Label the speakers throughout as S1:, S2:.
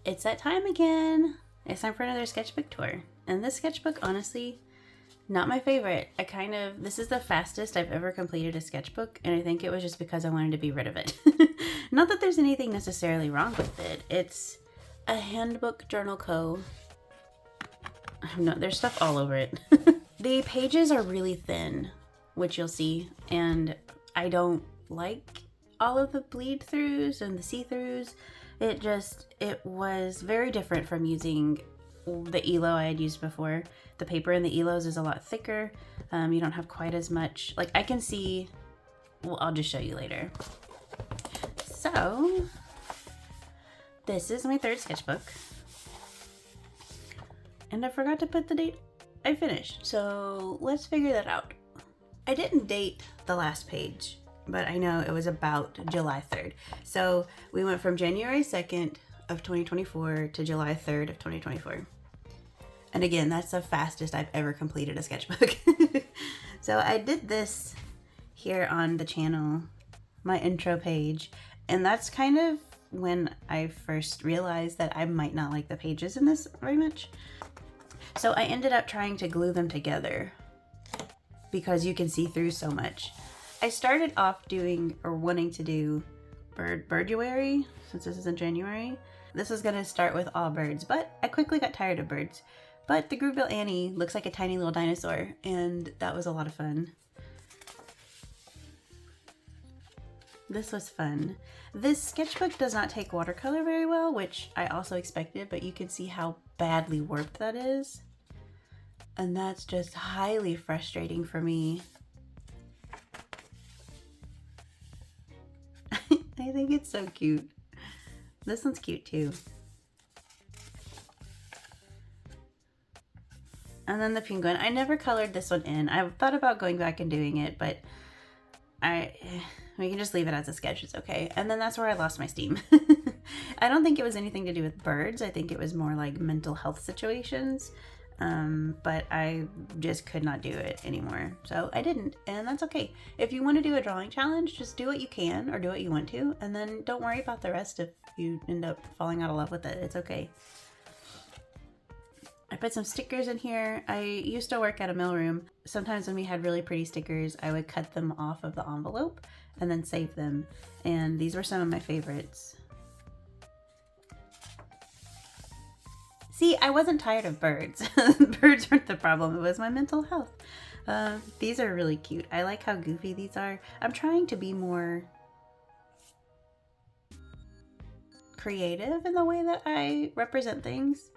S1: It's that time again. It's time for another sketchbook tour. And this sketchbook, honestly, not my favorite. This is the fastest I've ever completed a sketchbook, and I think it was just because I wanted to be rid of it. Not that there's anything necessarily wrong with it. It's a handbook journal co. No, there's stuff all over it. The pages are really thin, which you'll see, and I don't like all of the bleed throughs and the see-throughs. It was very different from using the ELO I had used before. The paper in the ELOs is a lot thicker. You don't have quite as much, like I can see, well, I'll just show you later. So, this is my third sketchbook. And I forgot to put the date I finished, so let's figure that out. I didn't date the last page, but I know it was about July 3rd. So we went from January 2nd of 2024 to July 3rd of 2024. And again, that's the fastest I've ever completed a sketchbook. So I did this here on the channel, my intro page, and that's kind of when I first realized that I might not like the pages in this very much. So I ended up trying to glue them together because you can see through so much. I started off wanting to do birduary, since this is in January. This was gonna start with all birds, but I quickly got tired of birds. But the Grooville Annie looks like a tiny little dinosaur, and that was a lot of fun. This was fun. This sketchbook does not take watercolor very well, which I also expected, but you can see how badly warped that is. And that's just highly frustrating for me. I think it's so cute. This one's cute too. And then the penguin. I never colored this one in. I thought about going back and doing it, but we can just leave it as a sketch. It's okay. And then that's where I lost my steam. I don't think it was anything to do with birds. I think it was more like mental health situations. But I just could not do it anymore. So I didn't, and that's okay. If you want to do a drawing challenge, just do what you can or do what you want to, and then don't worry about the rest if you end up falling out of love with it. It's okay. I put some stickers in here. I used to work at a mailroom. Sometimes when we had really pretty stickers, I would cut them off of the envelope and then save them. And these were some of my favorites. See, I wasn't tired of birds. Birds weren't the problem. It was my mental health. These are really cute. I like how goofy these are. I'm trying to be more creative in the way that I represent things.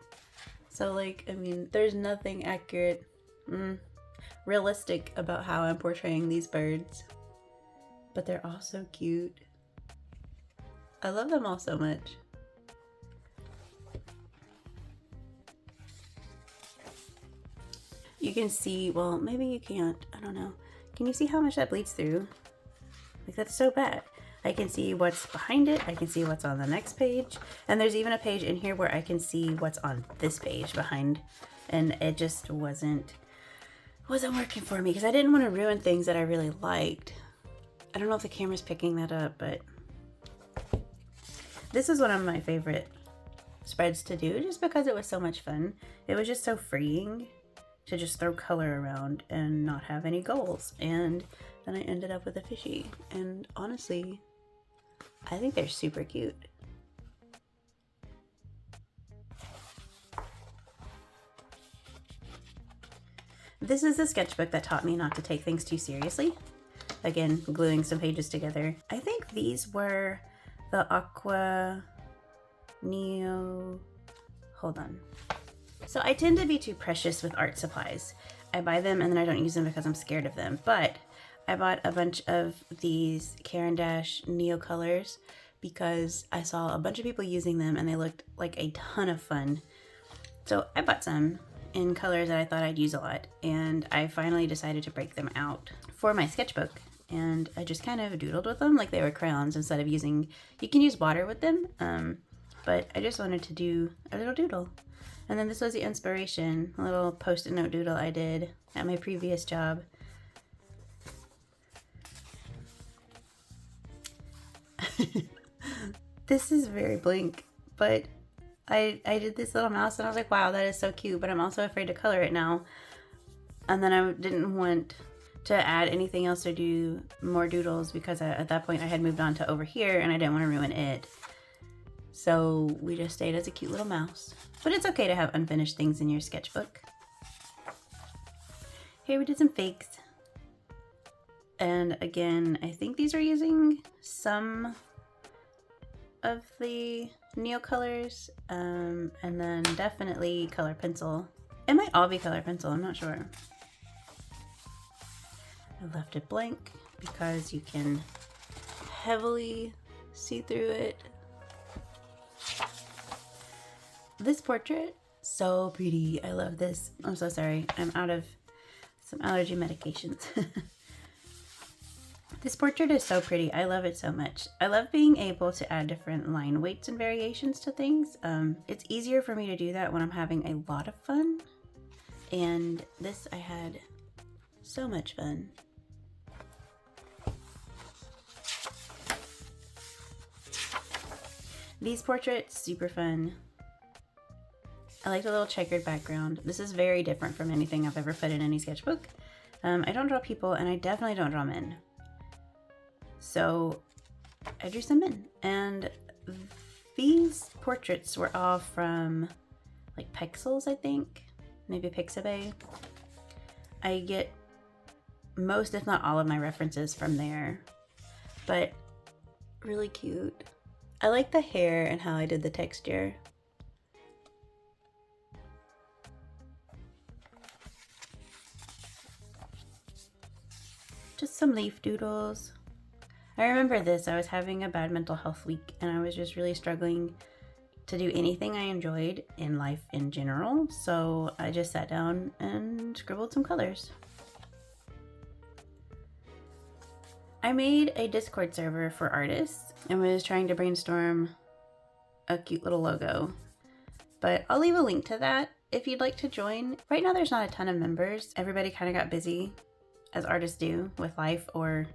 S1: So like, I mean, there's nothing accurate, realistic about how I'm portraying these birds. But they're all so cute. I love them all so much. You can see, well, maybe you can't, I don't know. Can you see how much that bleeds through? Like, that's so bad. I can see what's behind it. I can see what's on the next page. And there's even a page in here where I can see what's on this page behind. And it just wasn't working for me because I didn't want to ruin things that I really liked. I don't know if the camera's picking that up, but this is one of my favorite spreads to do just because it was so much fun. It was just so freeing to just throw color around and not have any goals. And then I ended up with a fishy. And honestly, I think they're super cute. This is the sketchbook that taught me not to take things too seriously. Again, gluing some pages together. I think these were the Aqua Neo, hold on. So I tend to be too precious with art supplies. I buy them and then I don't use them because I'm scared of them. But I bought a bunch of these Caran d'Ache Neo colors because I saw a bunch of people using them and they looked like a ton of fun. So I bought some in colors that I thought I'd use a lot. And I finally decided to break them out for my sketchbook. And I just kind of doodled with them like they were crayons instead of using, you can use water with them. But I just wanted to do a little doodle. And then this was the inspiration, a little post-it note doodle I did at my previous job. This is very blank, but I did this little mouse and I was like, wow, that is so cute, but I'm also afraid to color it now. And then I didn't want to add anything else or do more doodles because at that point I had moved on to over here and I didn't want to ruin it. So we just stayed as a cute little mouse. But it's okay to have unfinished things in your sketchbook. Here we did some fakes. And again, I think these are using some of the Neo colors, and then definitely color pencil. It might all be color pencil, I'm not sure. I left it blank because you can heavily see through it. This portrait, so pretty. I love this. I'm so sorry. I'm out of some allergy medications. This portrait is so pretty. I love it so much. I love being able to add different line weights and variations to things. It's easier for me to do that when I'm having a lot of fun. And this, I had so much fun. These portraits, super fun. I like the little checkered background. This is very different from anything I've ever put in any sketchbook. I don't draw people and I definitely don't draw men. So I drew some men, and these portraits were all from like Pexels, I think, maybe Pixabay. I get most, if not all, of my references from there, but really cute. I like the hair and how I did the texture. Just some leaf doodles. I remember this, I was having a bad mental health week and I was just really struggling to do anything I enjoyed in life in general. So I just sat down and scribbled some colors. I made a Discord server for artists and was trying to brainstorm a cute little logo, but I'll leave a link to that if you'd like to join. Right now there's not a ton of members. Everybody kind of got busy, as artists do, with life or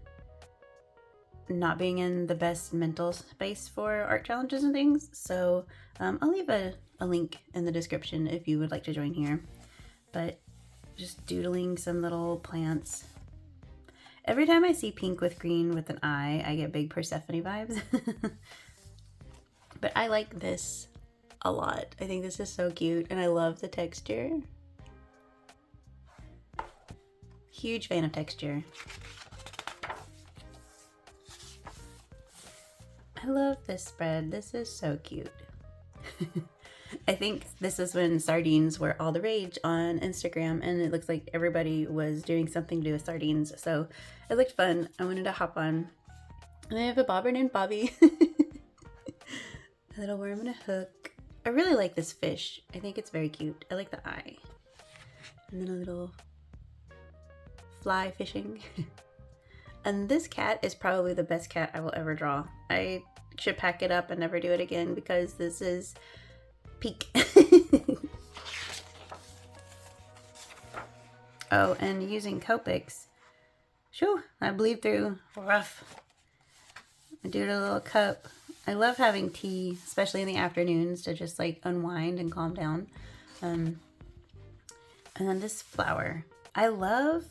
S1: not being in the best mental space for art challenges and things. So I'll leave a link in the description if you would like to join here. But just doodling some little plants. Every time I see pink with green with an eye, I get big Persephone vibes. But I like this a lot. I think this is so cute and I love the texture. Huge fan of texture. I love this spread. This is so cute. I think this is when sardines were all the rage on Instagram, and it looks like everybody was doing something to do with sardines. So it looked fun. I wanted to hop on. And I have a bobber named Bobby. A little worm and a hook. I really like this fish. I think it's very cute. I like the eye. And then a little fly fishing. And this cat is probably the best cat I will ever draw. I should pack it up and never do it again because this is peak. Oh, and using Copics. Shoo, I bleed through rough. I do it a little cup. I love having tea, especially in the afternoons, to just like unwind and calm down. And then this flower. I love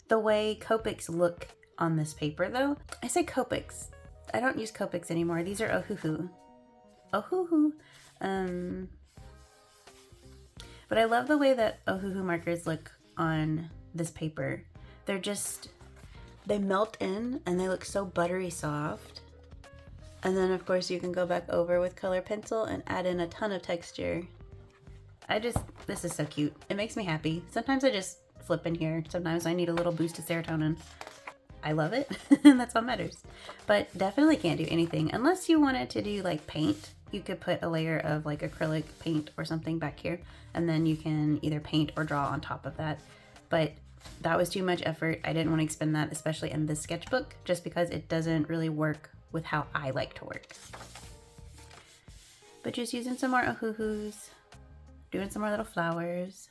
S1: the way Copics look on this paper though. I say Copics. I don't use Copics anymore. These are Ohuhu. Ohuhu. But I love the way that Ohuhu markers look on this paper. They're just, they melt in and they look so buttery soft. And then of course you can go back over with color pencil and add in a ton of texture. This is so cute. It makes me happy. Sometimes I just flip in here. Sometimes I need a little boost of serotonin. I love it, and that's what matters. But definitely can't do anything unless you wanted to do like paint. You could put a layer of like acrylic paint or something back here, and then you can either paint or draw on top of that. But that was too much effort. I didn't want to expend that, especially in this sketchbook, just because it doesn't really work with how I like to work. But just using some more Ohuhus, doing some more little flowers.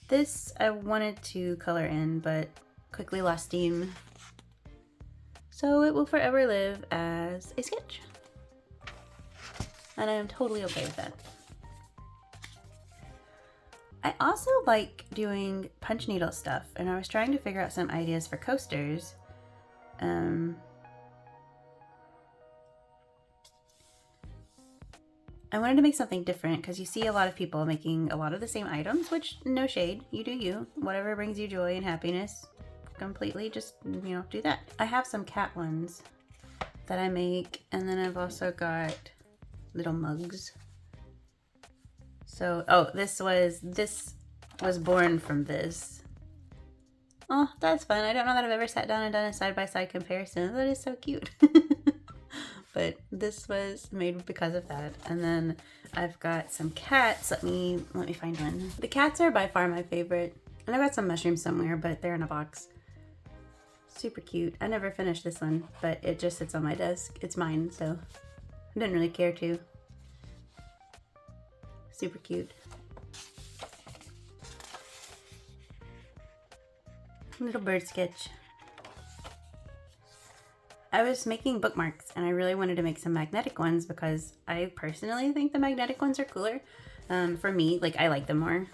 S1: This I wanted to color in, but quickly lost steam. So it will forever live as a sketch. and I am totally okay with that. I also like doing punch needle stuff, and I was trying to figure out some ideas for coasters. I wanted to make something different because you see a lot of people making a lot of the same items, which, no shade, you do you. Whatever brings you joy and happiness, completely just, you know, do that. I have some cat ones that I make, and then I've also got little mugs. So, oh, this was born from this. Oh, that's fun. I don't know that I've ever sat down and done a side-by-side comparison. That is so cute. But this was made because of that. And then I've got some cats. Let me find one. The cats are by far my favorite. And I've got some mushrooms somewhere, but they're in a box. Super cute. I never finished this one, but it just sits on my desk. It's mine, so I didn't really care to. Super cute. Little bird sketch. I was making bookmarks and I really wanted to make some magnetic ones because I personally think the magnetic ones are cooler. For me, like, I like them more.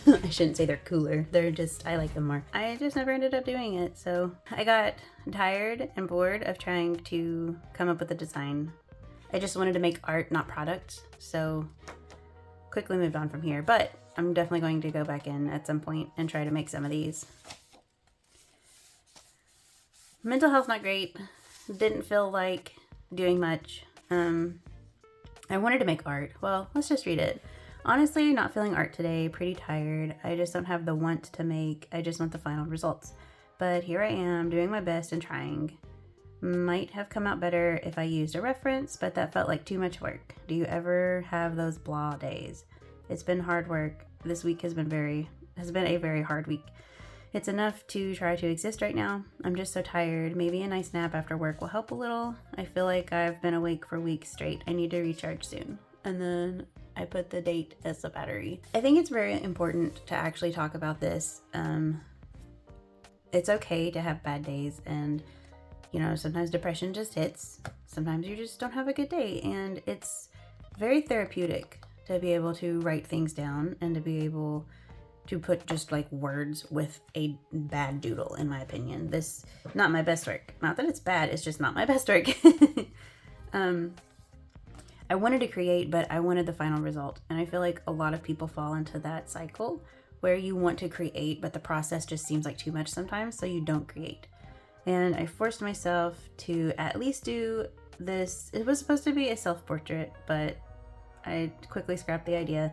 S1: I shouldn't say they're cooler. They're just, I like them more. I just never ended up doing it. So I got tired and bored of trying to come up with a design. I just wanted to make art, not products. So quickly moved on from here, but I'm definitely going to go back in at some point and try to make some of these. Mental health, not great. Didn't feel like doing much. I wanted to make art. Well, let's just read it. Honestly, not feeling art today. Pretty tired. I just don't have the want to make. I just want the final results. But here I am, doing my best and trying. Might have come out better if I used a reference, but that felt like too much work. Do you ever have those blah days? It's been hard work. This week has been a very hard week. It's enough to try to exist right now. I'm just so tired. Maybe a nice nap after work will help a little. I feel like I've been awake for weeks straight. I need to recharge soon. And then I put the date as the battery. I think it's very important to actually talk about this. It's okay to have bad days, and you know, sometimes depression just hits. Sometimes you just don't have a good day, and it's very therapeutic to be able to write things down and to be able to put just like words with a bad doodle, in my opinion. This, not my best work. Not that it's bad, it's just not my best work. I wanted to create, but I wanted the final result. And I feel like a lot of people fall into that cycle where you want to create, but the process just seems like too much sometimes, so you don't create. And I forced myself to at least do this. It was supposed to be a self-portrait, but I quickly scrapped the idea.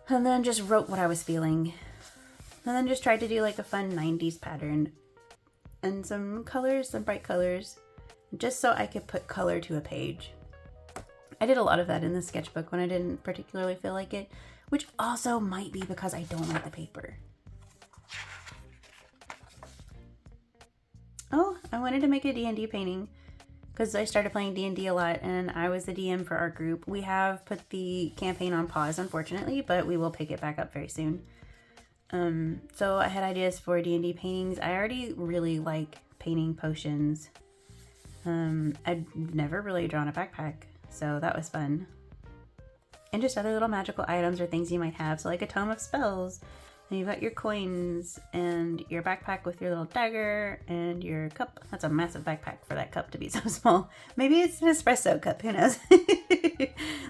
S1: And then just wrote what I was feeling. And then just tried to do like a fun 90s pattern. And some colors, some bright colors. Just so I could put color to a page. I did a lot of that in the sketchbook when I didn't particularly feel like it. Which also might be because I don't like the paper. Oh, I wanted to make a D&D painting. Because I started playing D&D a lot, and I was the DM for our group. We have put the campaign on pause, unfortunately, but we will pick it back up very soon. So I had ideas for D&D paintings. I already really like painting potions. I'd never really drawn a backpack, so that was fun. And just other little magical items or things you might have. So like a tome of spells. And you've got your coins and your backpack with your little dagger and your cup. That's a massive backpack for that cup to be so small. Maybe it's an espresso cup, who knows?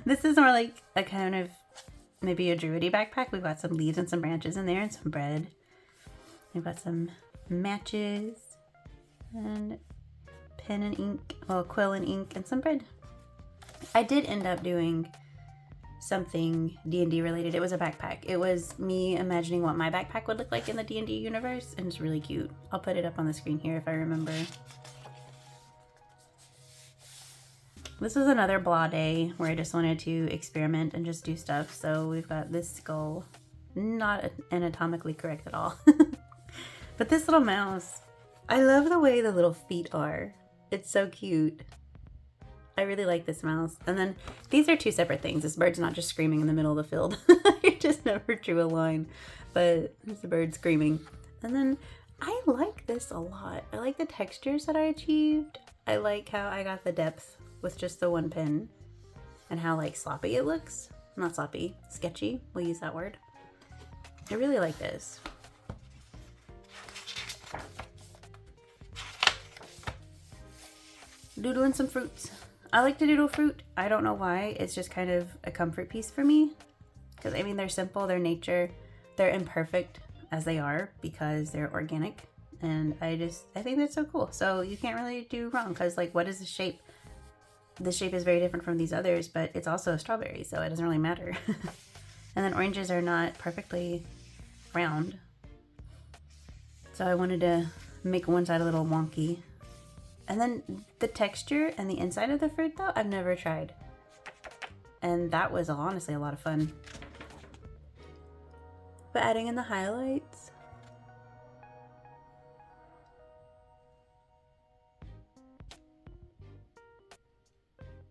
S1: This is more like a kind of, maybe a druidy backpack. We've got some leaves and some branches in there and some bread. We've got some matches and pen and ink, well, quill and ink and some bread. I did end up doing something D&D related. It was a backpack. It was me imagining what my backpack would look like in the D&D universe, and it's really cute. I'll put it up on the screen here if I remember. This was another blah day where I just wanted to experiment and just do stuff. So we've got this skull, not anatomically correct at all. But this little mouse, I love the way the little feet are. It's so cute. I really like this mouse. And then these are two separate things. This bird's not just screaming in the middle of the field. I just never drew a line, but there's a bird screaming. And then I like this a lot. I like the textures that I achieved. I like how I got the depth with just the one pen. and how like sloppy it looks. Not sloppy, sketchy, we'll use that word. I really like this. Doodling some fruits. I like to doodle fruit. I don't know why. It's just kind of a comfort piece for me. Because I mean, they're simple, they're nature, they're imperfect as they are because they're organic. And I think that's so cool. So you can't really do wrong because like, what is the shape? The shape is very different from these others, but it's also a strawberry, so it doesn't really matter. And then oranges are not perfectly round. So I wanted to make one side a little wonky. And then the texture and the inside of the fruit though, I've never tried. And that was honestly a lot of fun. But adding in the highlights.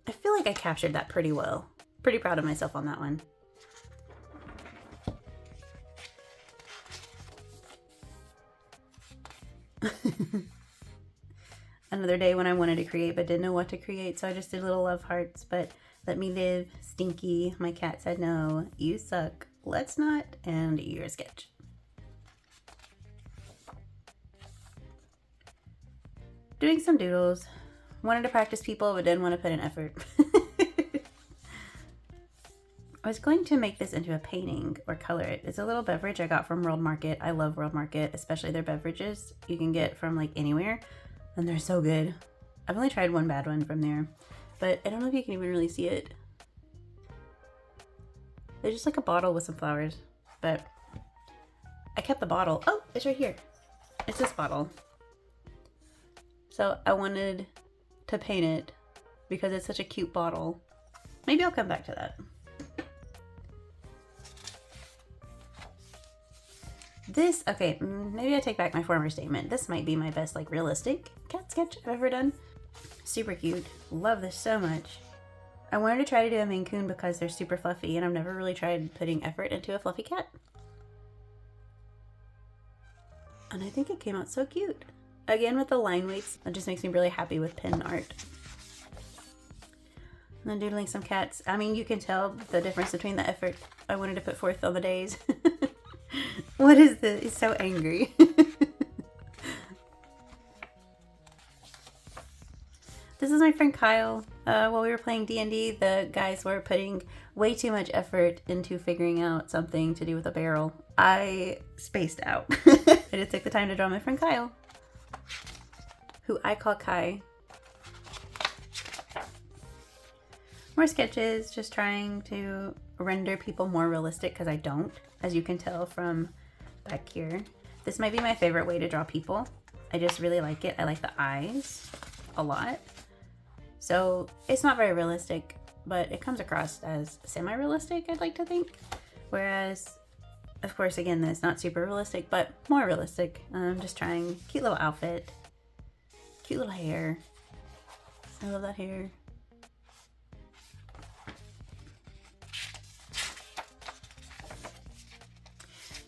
S1: I feel like I captured that pretty well. Pretty proud of myself on that one. Another day when I wanted to create but didn't know what to create, so I just did little love hearts. But let me live, Stinky. My cat said no, you suck, let's not, and you're a sketch. Doing some doodles. Wanted to practice people but didn't want to put in effort. I was going to make this into a painting or color it. It's a little beverage I got from World Market. I love World Market, especially their beverages you can get from like anywhere. And they're so good. I've only tried one bad one from there, but I don't know if you can even really see it. They're just like a bottle with some flowers, but I kept the bottle. Oh, it's right here. It's this bottle. So I wanted to paint it because it's such a cute bottle. Maybe I'll come back to that. This, okay, maybe I take back my former statement. This might be my best like realistic cat sketch I've ever done. Super cute. Love this so much. I wanted to try to do a Maine Coon because they're super fluffy and I've never really tried putting effort into a fluffy cat. And I think it came out so cute. Again with the line weights, it just makes me really happy with pen art. And then doodling some cats. I mean, you can tell the difference between the effort I wanted to put forth on the days. What is this? He's so angry. This is my friend Kyle. While we were playing D&D, the guys were putting way too much effort into figuring out something to do with a barrel. I spaced out. I just took the time to draw my friend Kyle, who I call Kai. More sketches, just trying to render people more realistic because I don't, as you can tell from back here. This might be my favorite way to draw people. I just really like it. I like the eyes a lot. So it's not very realistic, but it comes across as semi-realistic, I'd like to think. Whereas, of course, again, this not super realistic, but more realistic. I'm just trying cute little outfit, cute little hair. I love that hair.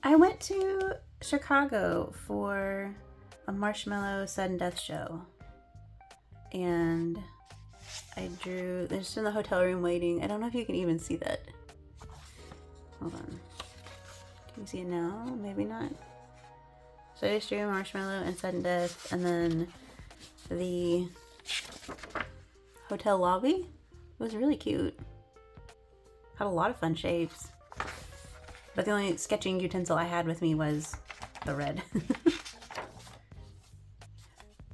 S1: I went to Chicago for a Marshmallow Sudden Death show, and I drew, they're just in the hotel room waiting. I don't know if you can even see that. Hold on. Can you see it now? Maybe not. So I just drew Marshmallow and Sudden Death, and then the hotel lobby was really cute. Had a lot of fun shapes. But the only sketching utensil I had with me was the red.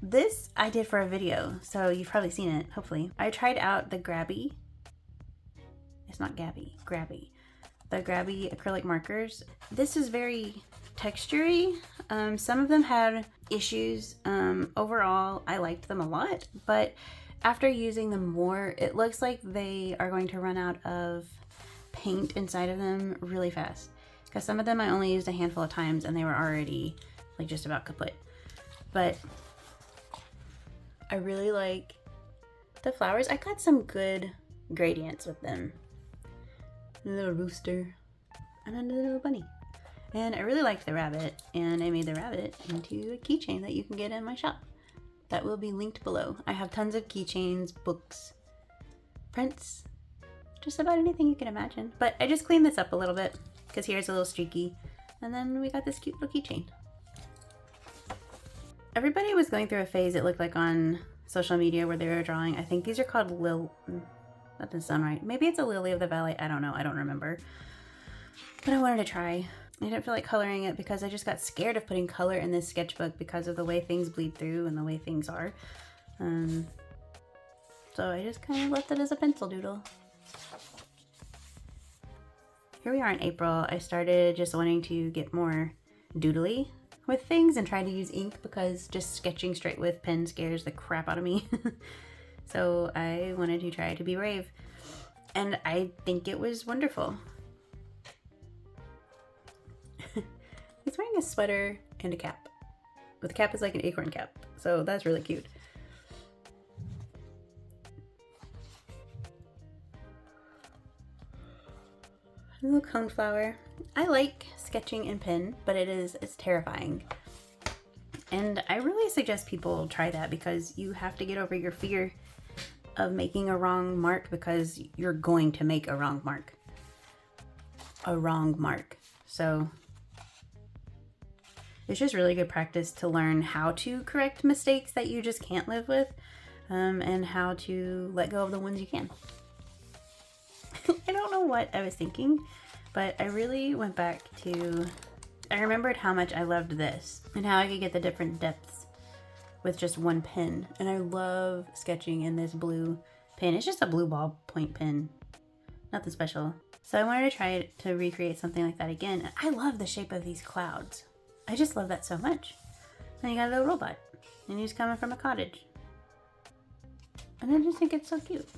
S1: This I did for a video, so you've probably seen it, hopefully. I tried out the Grabby. It's not Gabby, Grabby. The Grabby acrylic markers. This is very textury. Some of them had issues. Overall, I liked them a lot, but after using them more, it looks like they are going to run out of paint inside of them really fast. Because some of them I only used a handful of times and they were already like just about kaput. But I really like the flowers. I got some good gradients with them. A little rooster and a little bunny. And I really liked the rabbit, and I made the rabbit into a keychain that you can get in my shop. That will be linked below. I have tons of keychains, books, prints, just about anything you can imagine. But I just cleaned this up a little bit because here's a little streaky. And then we got this cute little keychain. Everybody was going through a phase, it looked like, on social media where they were drawing. I think these are called that doesn't sound right. Maybe it's a lily of the valley. I don't know. I don't remember. But I wanted to try. I didn't feel like coloring it because I just got scared of putting color in this sketchbook because of the way things bleed through and the way things are. So I just kind of left it as a pencil doodle. Here we are in April. I started just wanting to get more doodly with things and try to use ink because just sketching straight with pen scares the crap out of me. So I wanted to try to be brave. And I think it was wonderful. He's wearing a sweater and a cap. But the cap is like an acorn cap. So that's really cute. A little coneflower. I like sketching in pen, but it's terrifying. And I really suggest people try that because you have to get over your fear of making a wrong mark because you're going to make a wrong mark. So it's just really good practice to learn how to correct mistakes that you just can't live with, and how to let go of the ones you can. I don't know what I was thinking, but I really went back to, I remembered how much I loved this and how I could get the different depths with just one pen. And I love sketching in this blue pen. It's just a blue ballpoint pen, nothing special. So I wanted to try to recreate something like that again. And I love the shape of these clouds. I just love that so much. And you got a little robot and he's coming from a cottage. And I just think it's so cute.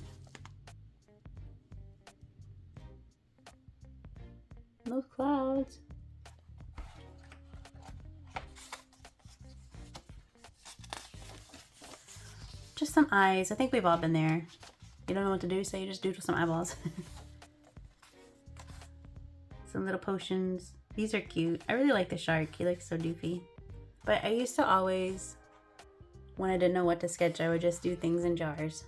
S1: Those clouds. Just some eyes. I think we've all been there. You don't know what to do, so you just doodle some eyeballs. Some little potions. These are cute. I really like the shark. He looks so doofy. But I used to always, when I didn't know what to sketch, I would just do things in jars.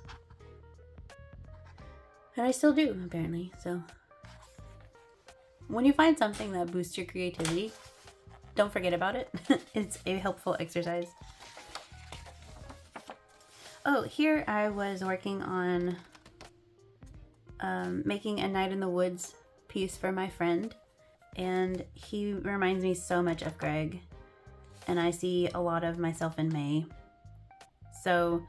S1: And I still do, apparently, so. When you find something that boosts your creativity, don't forget about it. It's a helpful exercise. Oh, here I was working on making a Night in the Woods piece for my friend. And he reminds me so much of Greg. And I see a lot of myself in May. So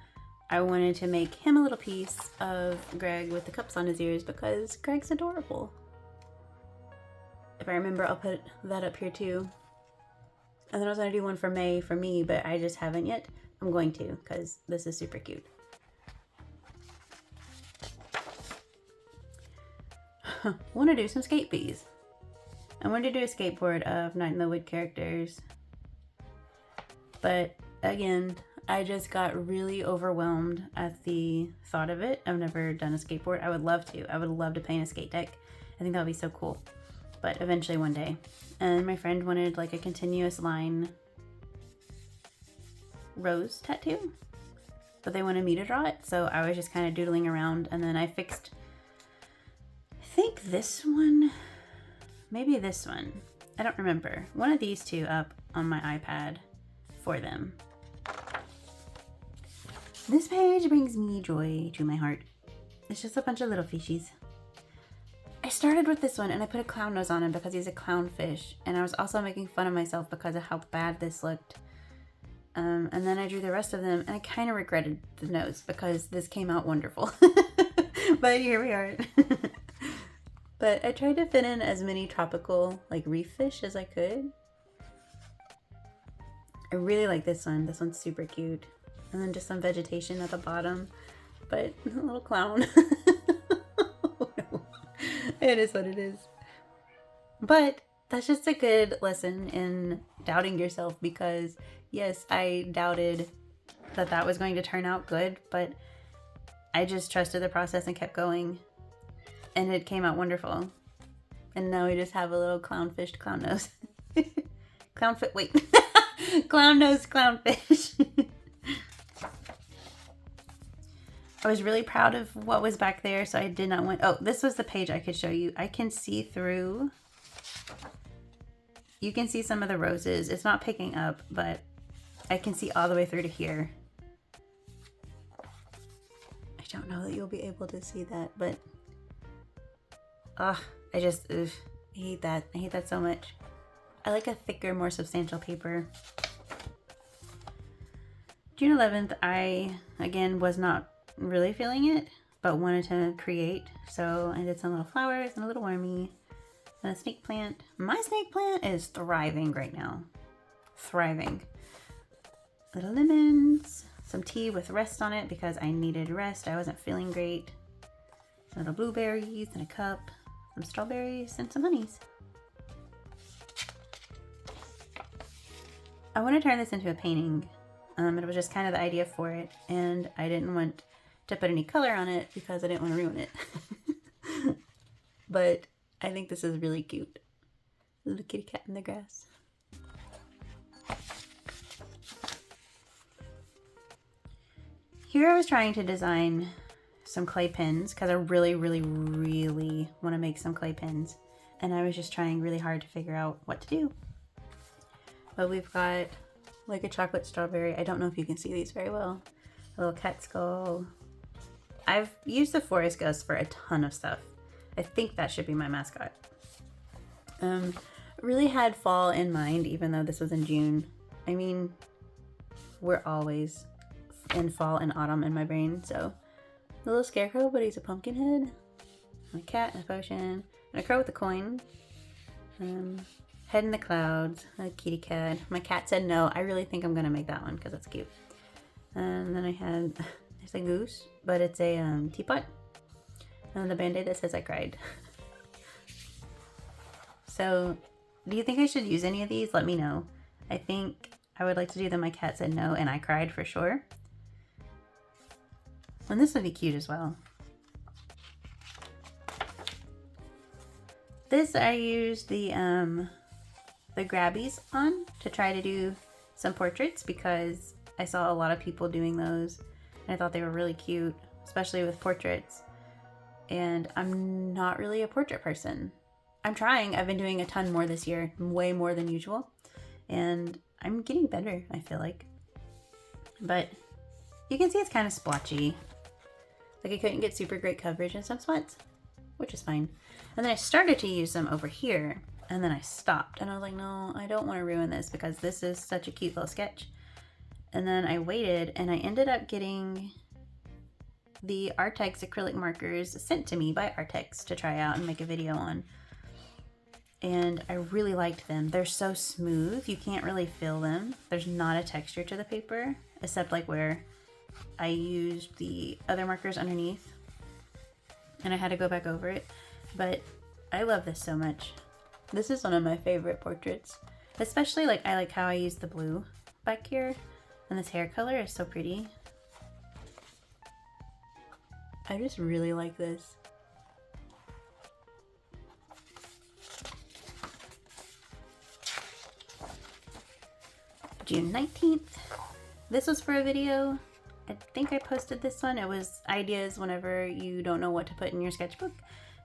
S1: I wanted to make him a little piece of Greg with the cups on his ears because Greg's adorable. If I remember, I'll put that up here too. And then I was going to do one for May for me, but I just haven't yet. I'm going to because this is super cute. I want to do some skate bees. I wanted to do a skateboard of Night in the Wood characters. But again, I just got really overwhelmed at the thought of it. I've never done a skateboard. I would love to. I would love to paint a skate deck. I think that would be so cool. But eventually one day. And my friend wanted like a continuous line rose tattoo. But they wanted me to draw it. So I was just kind of doodling around. And then I fixed, I think this one, maybe this one. I don't remember. One of these two up on my iPad for them. This page brings me joy to my heart. It's just a bunch of little fishies. I started with this one and I put a clown nose on him because he's a clownfish. And I was also making fun of myself because of how bad this looked. And then I drew the rest of them and I kind of regretted the nose because this came out wonderful. But here we are. But I tried to fit in as many tropical like reef fish as I could. I really like this one. This one's super cute. And then just some vegetation at the bottom. But a little clown. Oh, no. It is what it is. But that's just a good lesson in doubting yourself because yes, I doubted that that was going to turn out good, but I just trusted the process and kept going. And it came out wonderful. And now we just have a little clownfish clown nose. Clownfish, wait. Clown nose clownfish. I was really proud of what was back there, so I did not want... Oh, this was the page I could show you. I can see through... You can see some of the roses. It's not picking up, but I can see all the way through to here. I don't know that you'll be able to see that, but... Ugh, I hate that. I hate that so much. I like a thicker, more substantial paper. June 11th, I, again, was not really feeling it, but wanted to create. So I did some little flowers and a little wormy and a snake plant. My snake plant is thriving right now. Thriving. Little lemons, some tea with rest on it because I needed rest. I wasn't feeling great. Some little blueberries in a cup, some strawberries and some honeys. I want to turn this into a painting. It was just kind of the idea for it, and I didn't want to put any color on it because I didn't want to ruin it. But I think this is really cute. Little kitty cat in the grass. Here I was trying to design some clay pins because I really want to make some clay pins. And I was just trying really hard to figure out what to do. But we've got like a chocolate strawberry. I don't know if you can see these very well. A little cat skull. I've used the forest ghost for a ton of stuff. I think that should be my mascot. Really had fall in mind, even though this was in June. I mean, we're always in fall and autumn in my brain, so. The little scarecrow, but he's a pumpkin head. A cat and a potion. And a crow with a coin. Head in the clouds. A kitty cat. My cat said no. I really think I'm gonna make that one because it's cute. And then I had, there's a goose, but it's a teapot. And then the band-aid that says I cried. So, do you think I should use any of these? Let me know. I think I would like to do the My Cat Said No and I Cried for sure. And this would be cute as well. This I used the grabbies on to try to do some portraits because I saw a lot of people doing those and I thought they were really cute, especially with portraits. And I'm not really a portrait person. I'm trying. I've been doing a ton more this year, way more than usual. And I'm getting better, I feel like. But you can see it's kind of splotchy. Like I couldn't get super great coverage in some spots, which is fine. And then I started to use them over here, and then I stopped. And I was like, no, I don't want to ruin this because this is such a cute little sketch. And then I waited, and I ended up getting the Artex acrylic markers sent to me by Artex to try out and make a video on. And I really liked them. They're so smooth, you can't really feel them. There's not a texture to the paper, except like where I used the other markers underneath and I had to go back over it, but I love this so much. This is one of my favorite portraits, especially like I like how I use the blue back here, and this hair color is so pretty. I just really like this. June 19th. This was for a video. I think I posted this one. It was ideas whenever you don't know what to put in your sketchbook.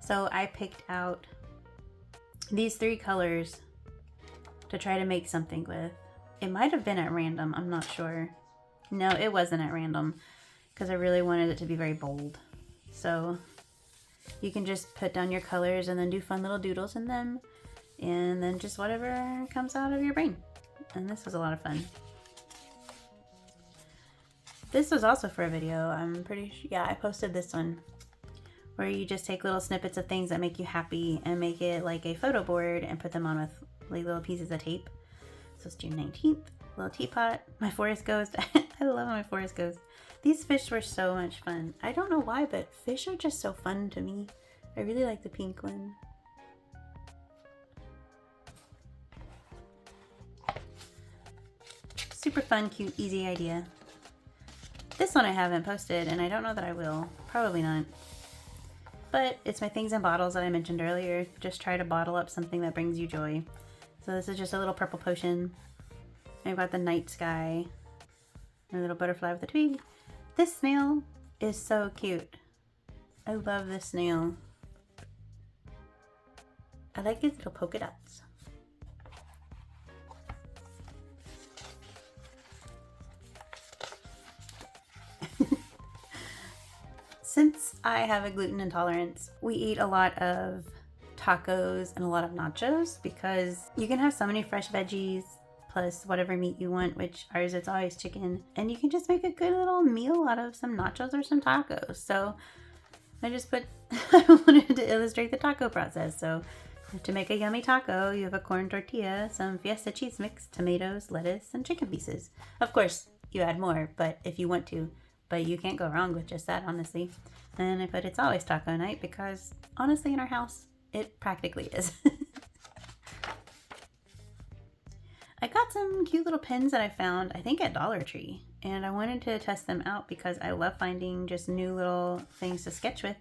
S1: So I picked out these 3 colors to try to make something with. It might have been at random, I'm not sure. No, it wasn't at random because I really wanted it to be very bold. So you can just put down your colors and then do fun little doodles in them and then just whatever comes out of your brain. And this was a lot of fun. This was also for a video, I'm pretty sure. Yeah, I posted this one where you just take little snippets of things that make you happy and make it like a photo board and put them on with like little pieces of tape. So it's June 19th, little teapot, my forest ghost. I love my forest ghost. These fish were so much fun. I don't know why, but fish are just so fun to me. I really like the pink one. Super fun, cute, easy idea. This one I haven't posted, and I don't know that I will. Probably not. But it's my things in bottles that I mentioned earlier. Just try to bottle up something that brings you joy. So this is just a little purple potion. I've got the night sky. A little butterfly with a twig. This snail is so cute. I love this snail. I like these little polka dots. Since I have a gluten intolerance, we eat a lot of tacos and a lot of nachos because you can have so many fresh veggies plus whatever meat you want, which ours it's always chicken, and you can just make a good little meal out of some nachos or some tacos. So I just put I wanted to illustrate the taco process. So to make a yummy taco, you have a corn tortilla, some fiesta cheese mix, tomatoes, lettuce, and chicken pieces. Of course, you add more, but if you want to, but you can't go wrong with just that, honestly. And I put it's always taco night because honestly in our house, it practically is. I got some cute little pens that I found, I think at Dollar Tree, and I wanted to test them out because I love finding just new little things to sketch with.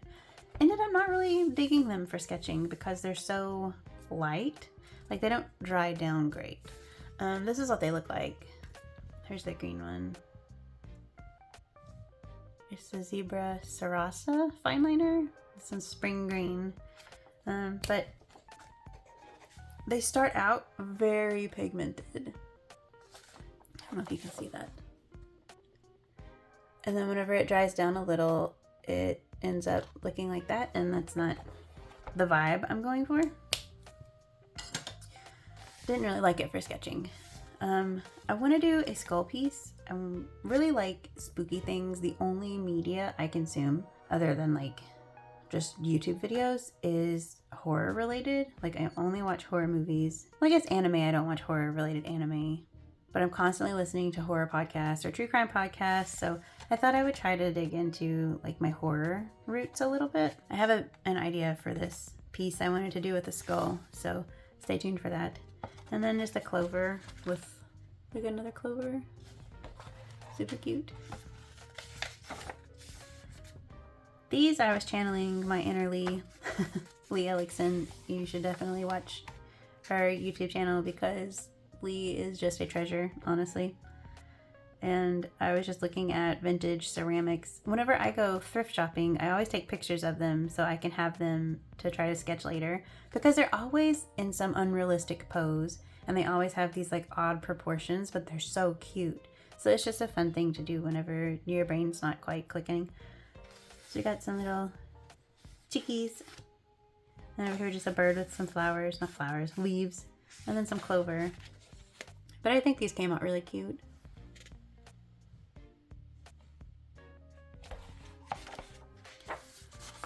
S1: Ended up not really digging them for sketching because they're so light. Like they don't dry down great. This is what they look like. Here's the green one. It's the Zebra Sarasa fine liner. Some spring green. But they start out very pigmented. I don't know if you can see that. And then whenever it dries down a little, it ends up looking like that, and that's not the vibe I'm going for. Didn't really like it for sketching. I want to do a skull piece. I really like spooky things. The only media I consume other than like just YouTube videos is horror related. Like I only watch horror movies. Well, I guess anime, I don't watch horror related anime, but I'm constantly listening to horror podcasts or true crime podcasts. So I thought I would try to dig into like my horror roots a little bit. I have an idea for this piece I wanted to do with the skull. So stay tuned for that. And then just a clover with like another clover. Super cute. These I was channeling my inner Lee. Lee Ellickson. You should definitely watch her YouTube channel because Lee is just a treasure, honestly. And I was just looking at vintage ceramics. Whenever I go thrift shopping, I always take pictures of them so I can have them to try to sketch later because they're always in some unrealistic pose and they always have these like odd proportions, but they're so cute. So it's just a fun thing to do whenever your brain's not quite clicking. So we got some little chickies. And over here just a bird with some flowers, not flowers, leaves, and then some clover. But I think these came out really cute.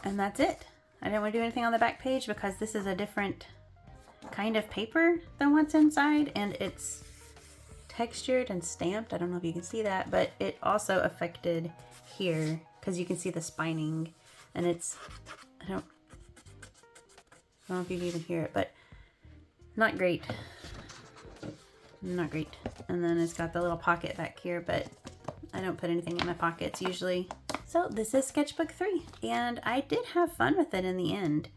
S1: And that's it. I didn't want to do anything on the back page because this is a different kind of paper than what's inside, and it's textured and stamped. I don't know if you can see that, but it also affected here because you can see the spining, and it's, I don't know if you can even hear it, but not great. Not great. And then it's got the little pocket back here, but I don't put anything in my pockets usually. So this is Sketchbook 3, and I did have fun with it in the end.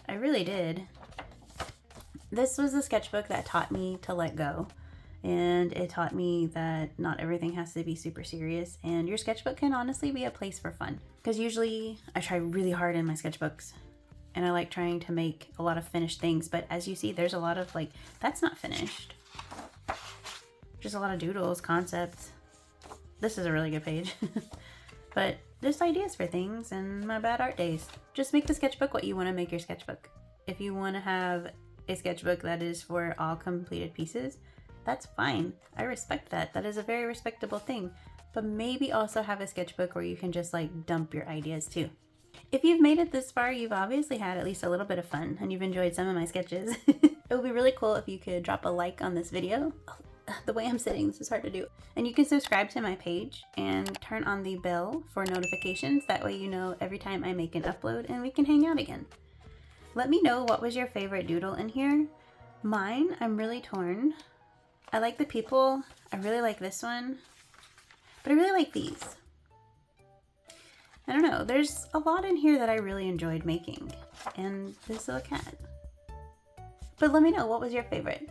S1: I really did. This was the sketchbook that taught me to let go, and it taught me that not everything has to be super serious, and your sketchbook can honestly be a place for fun. Because usually I try really hard in my sketchbooks, and I like trying to make a lot of finished things, but as you see, there's a lot of like, that's not finished. Just a lot of doodles, concepts. This is a really good page. But just ideas for things and my bad art days. Just make the sketchbook what you want to make your sketchbook. If you want to have a sketchbook that is for all completed pieces, that's fine. I respect that. That is a very respectable thing. But maybe also have a sketchbook where you can just like dump your ideas too. If you've made it this far, you've obviously had at least a little bit of fun and you've enjoyed some of my sketches. It would be really cool if you could drop a like on this video. The way I'm sitting, this is hard to do. And you can subscribe to my page and turn on the bell for notifications. That way you know every time I make an upload and we can hang out again. Let me know what was your favorite doodle in here. Mine, I'm really torn. I like the people. I really like this one. But I really like these. I don't know. There's a lot in here that I really enjoyed making. And this little cat. But let me know what was your favorite.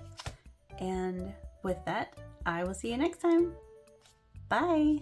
S1: And with that, I will see you next time. Bye!